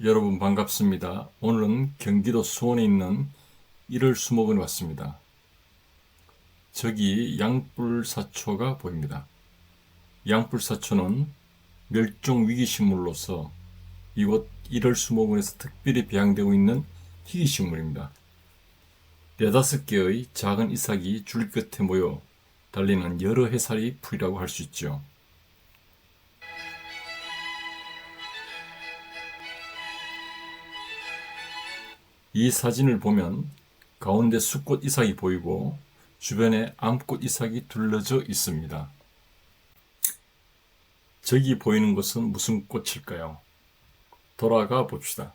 여러분 반갑습니다. 오늘은 경기도 수원에 있는 일월수목원에 왔습니다. 저기 양뿔사초가 보입니다. 양뿔사초는 멸종위기식물로서 이곳 일월수목원에서 특별히 배양되고 있는 희귀식물입니다. 4-5개의 작은 이삭이 줄 끝에 모여 달리는 여러 해살이 풀이라고 할 수 있죠. 이 사진을 보면 가운데 숫꽃 이삭이 보이고 주변에 암꽃 이삭이 둘러져 있습니다. 저기 보이는 것은 무슨 꽃일까요? 돌아가 봅시다.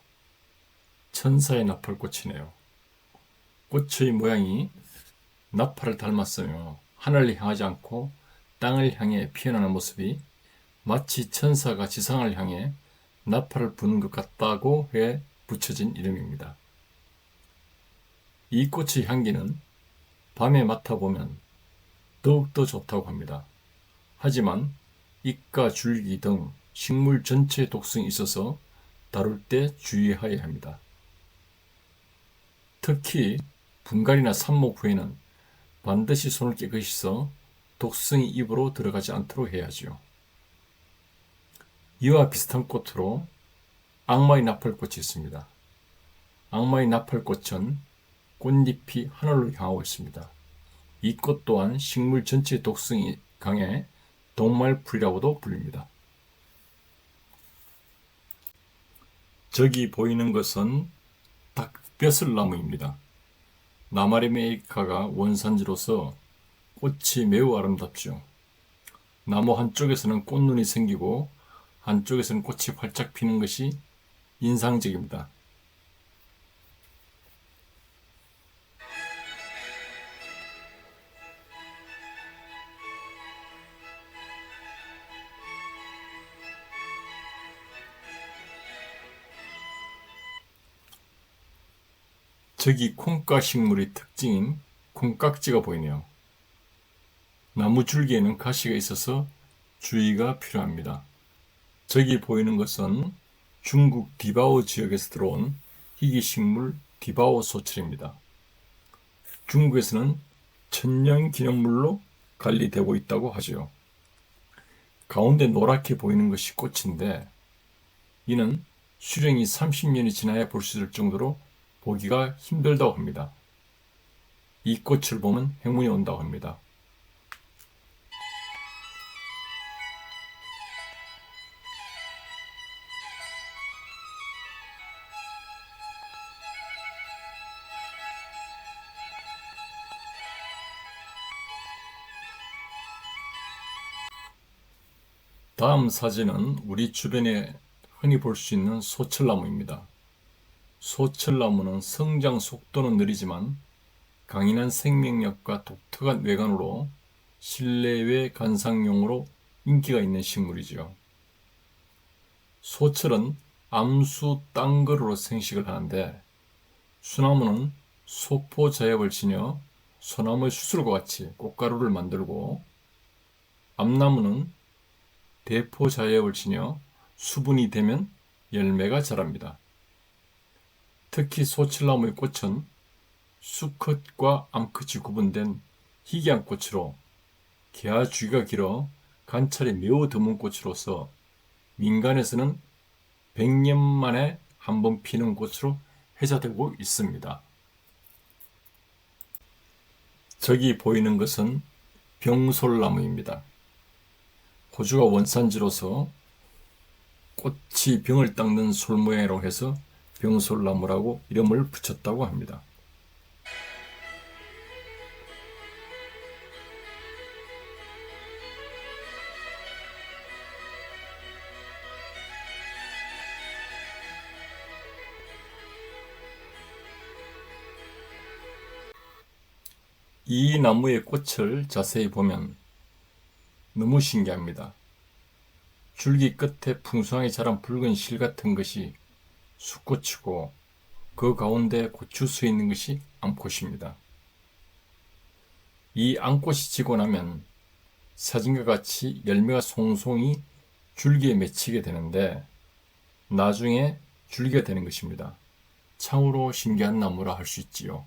천사의 나팔꽃이네요. 꽃의 모양이 나팔을 닮았으며 하늘을 향하지 않고 땅을 향해 피어나는 모습이 마치 천사가 지상을 향해 나팔을 부는 것 같다고 해 붙여진 이름입니다. 이 꽃의 향기는 밤에 맡아보면 더욱더 좋다고 합니다. 하지만 잎과 줄기 등 식물 전체에 독성이 있어서 다룰 때 주의해야 합니다. 특히 분갈이나 삽목 후에는 반드시 손을 깨끗이 써 독성이 입으로 들어가지 않도록 해야지요. 이와 비슷한 꽃으로 악마의 나팔꽃이 있습니다. 악마의 나팔꽃은 꽃잎이 하늘로 향하고 있습니다. 이 꽃 또한 식물 전체의 독성이 강해 동말풀이라고도 불립니다. 저기 보이는 것은 닭벼슬나무입니다. 남아메리카가 원산지로서 꽃이 매우 아름답죠. 나무 한쪽에서는 꽃눈이 생기고 한쪽에서는 꽃이 활짝 피는 것이 인상적입니다. 저기 콩가 식물의 특징인 콩깍지가 보이네요. 나무 줄기에는 가시가 있어서 주의가 필요합니다. 저기 보이는 것은 중국 디바오 지역에서 들어온 희귀식물 디바오 소철입니다. 중국에서는 천년기념물로 관리되고 있다고 하죠. 가운데 노랗게 보이는 것이 꽃인데 이는 수령이 30년이 지나야 볼 수 있을 정도로 보기가 힘들다고 합니다. 이 꽃을 보면 행운이 온다고 합니다. 다음 사진은 우리 주변에 흔히 볼 수 있는 소철나무입니다. 소철나무는 성장 속도는 느리지만 강인한 생명력과 독특한 외관으로 실내외 관상용으로 인기가 있는 식물이죠. 소철은 암수 땅거루로 생식을 하는데 수나무는 소포자엽을 지녀 소나무의 수술과 같이 꽃가루를 만들고 암나무는 대포자엽을 지녀 수분이 되면 열매가 자랍니다. 특히 소철나무의 꽃은 수컷과 암컷이 구분된 희귀한 꽃으로 개화 주기가 길어 관찰이 매우 드문 꽃으로서 민간에서는 100년 만에 한 번 피는 꽃으로 회자되고 있습니다. 저기 보이는 것은 병솔나무입니다. 호주가 원산지로서 꽃이 병을 닦는 솔 모양이라고 해서 병솔나무라고 이름을 붙였다고 합니다. 이 나무의 꽃을 자세히 보면 너무 신기합니다. 줄기 끝에 풍성하게 자란 붉은 실 같은 것이 수꽃이고 그 가운데 고추 서 있는 것이 암꽃입니다. 이 암꽃이 지고 나면 사진과 같이 열매가 송송이 줄기에 맺히게 되는데 나중에 줄기가 되는 것입니다. 참으로 신기한 나무라 할 수 있지요.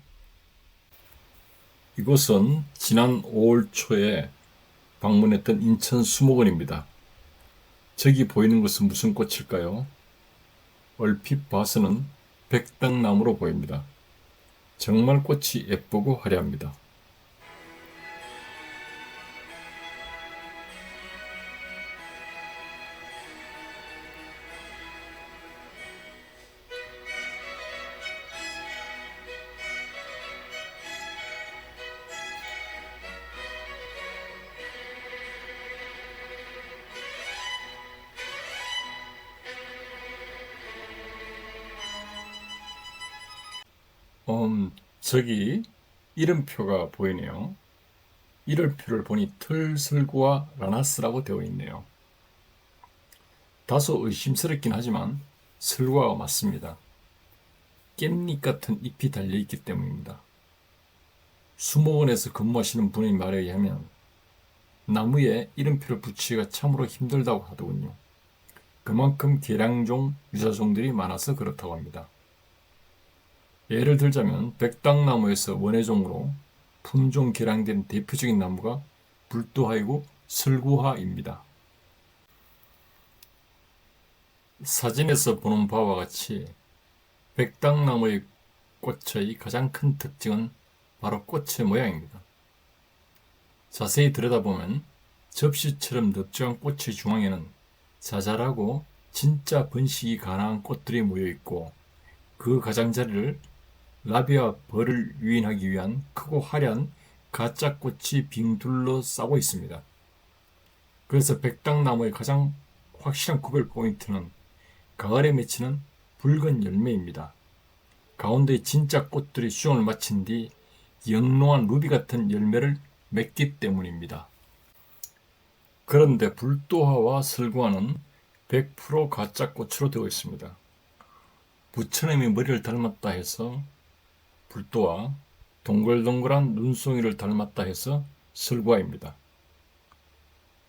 이곳은 지난 5월 초에 방문했던 인천 수목원입니다. 저기 보이는 것은 무슨 꽃일까요? 얼핏 봐서는 백당나무로 보입니다. 정말 꽃이 예쁘고 화려합니다. 저기 이름표가 보이네요. 이름표를 보니 틀설구와 라나스라고 되어 있네요. 다소 의심스럽긴 하지만 설구가 맞습니다. 깻잎 같은 잎이 달려있기 때문입니다. 수목원에서 근무하시는 분의 말에 의하면 나무에 이름표를 붙이기가 참으로 힘들다고 하더군요. 그만큼 계량종, 유사종들이 많아서 그렇다고 합니다. 예를 들자면 백당나무에서 원예종으로 품종 개량된 대표적인 나무가 불도화이고 설구화입니다. 사진에서 보는 바와 같이 백당나무의 꽃의 가장 큰 특징은 바로 꽃의 모양입니다. 자세히 들여다보면 접시처럼 넓적한 꽃의 중앙에는 자잘하고 진짜 번식이 가능한 꽃들이 모여있고 그 가장자리를 라비아 벌을 유인하기 위한 크고 화려한 가짜 꽃이 빙 둘러싸고 있습니다. 그래서 백당나무의 가장 확실한 구별 포인트는 가을에 맺히는 붉은 열매입니다. 가운데 진짜 꽃들이 수정을 마친 뒤 영롱한 루비 같은 열매를 맺기 때문입니다. 그런데 불도화와 설구화는 100% 가짜 꽃으로 되어 있습니다. 부처님이 머리를 닮았다 해서 불도화, 동글동글한 눈송이를 닮았다 해서 설구화입니다.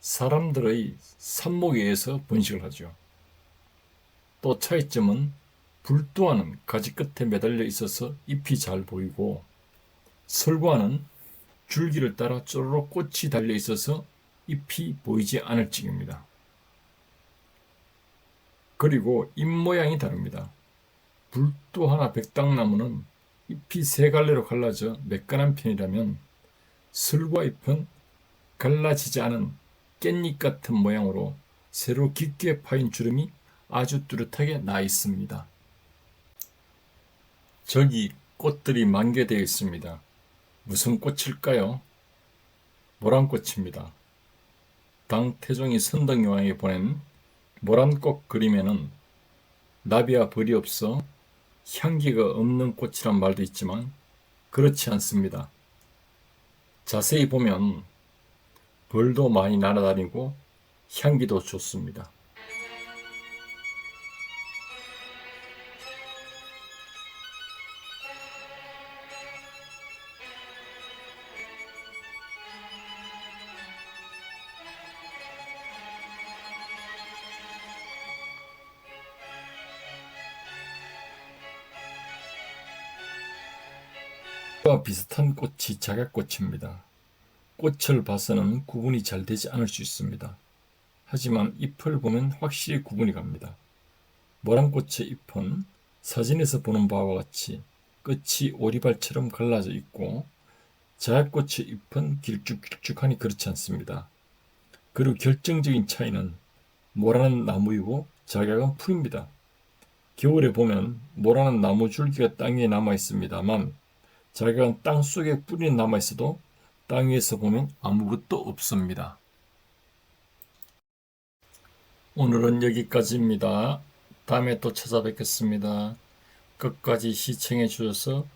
사람들의 삽목에 의해서 번식을 하죠. 또 차이점은 불도화는 가지 끝에 매달려 있어서 잎이 잘 보이고 설구화는 줄기를 따라 쪼르륵 꽃이 달려 있어서 잎이 보이지 않을 지경입니다. 그리고 잎 모양이 다릅니다. 불도화나 백당나무는 잎이 세 갈래로 갈라져 매끈한 편이라면 설구화 잎은 갈라지지 않은 깻잎 같은 모양으로 새로 깊게 파인 주름이 아주 뚜렷하게 나 있습니다. 저기 꽃들이 만개되어 있습니다. 무슨 꽃일까요? 모란꽃입니다. 당 태종이 선덕여왕에게 보낸 모란꽃 그림에는 나비와 벌이 없어 향기가 없는 꽃이란 말도 있지만 그렇지 않습니다. 자세히 보면 벌도 많이 날아다니고 향기도 좋습니다. 와 비슷한 꽃이 작약꽃입니다. 꽃을 봐서는 구분이 잘 되지 않을 수 있습니다. 하지만 잎을 보면 확실히 구분이 갑니다. 모란꽃의 잎은 사진에서 보는 바와 같이 끝이 오리발처럼 갈라져 있고 작약꽃의 잎은 길쭉길쭉하니 그렇지 않습니다. 그리고 결정적인 차이는 모란은 나무이고 작약은 풀입니다. 겨울에 보면 모란은 나무 줄기가 땅 위에 남아 있습니다만 작약은 땅 속에 뿌리 남아 있어도 땅 위에서 보면 아무것도 없습니다. 오늘은 여기까지입니다. 다음에 또 찾아뵙겠습니다. 끝까지 시청해 주셔서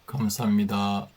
감사합니다.